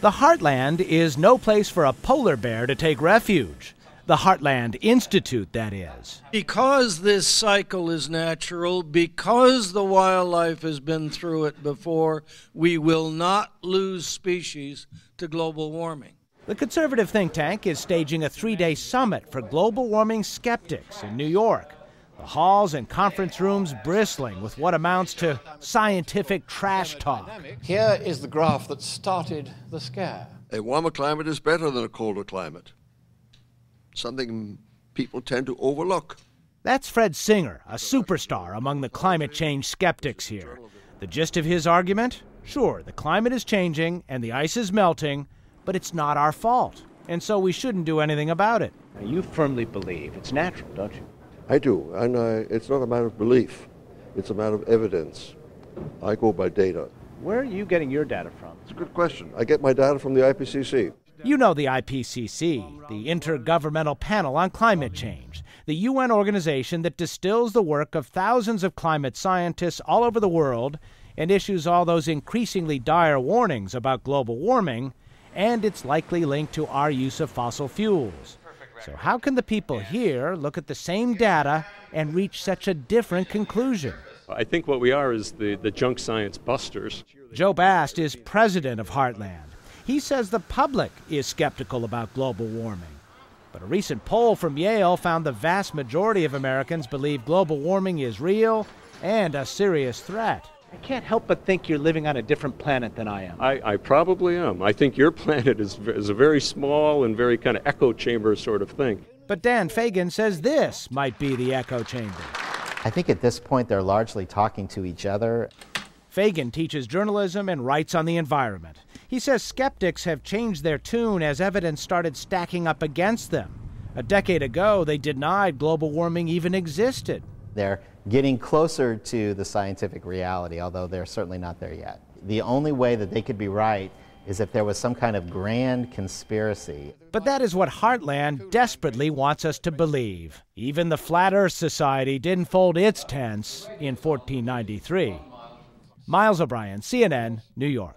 The Heartland is no place for a polar bear to take refuge. The Heartland Institute, that is. Because this cycle is natural, because the wildlife has been through it before, we will not lose species to global warming. The conservative think tank is staging a 3-day summit for global warming skeptics in New York. The halls and conference rooms bristling with what amounts to scientific trash talk. Here is the graph that started the scare. A warmer climate is better than a colder climate. Something people tend to overlook. That's Fred Singer, a superstar among the climate change skeptics here. The gist of his argument? Sure, the climate is changing and the ice is melting, but it's not our fault, and so we shouldn't do anything about it. You firmly believe it's natural, don't you? I do, and it's not a matter of belief. It's a matter of evidence. I go by data. Where are you getting your data from? It's a good question. I get my data from the IPCC. You know the IPCC, the Intergovernmental Panel on Climate Change, the UN organization that distills the work of thousands of climate scientists all over the world and issues all those increasingly dire warnings about global warming and its likely link to our use of fossil fuels. So how can the people here look at the same data and reach such a different conclusion? I think what we are is the junk science busters. Joe Bast is president of Heartland. He says the public is skeptical about global warming. But a recent poll from Yale found the vast majority of Americans believe global warming is real and a serious threat. I can't help but think you're living on a different planet than I am. I probably am. I think your planet is a very small and very kind of echo chamber sort of thing. But Dan Fagan says this might be the echo chamber. I think at this point they're largely talking to each other. Fagan teaches journalism and writes on the environment. He says skeptics have changed their tune as evidence started stacking up against them. A decade ago, they denied global warming even existed. They're getting closer to the scientific reality, although they're certainly not there yet. The only way that they could be right is if there was some kind of grand conspiracy. But that is what Heartland desperately wants us to believe. Even the Flat Earth Society didn't fold its tents in 1493. Miles O'Brien, CNN, New York.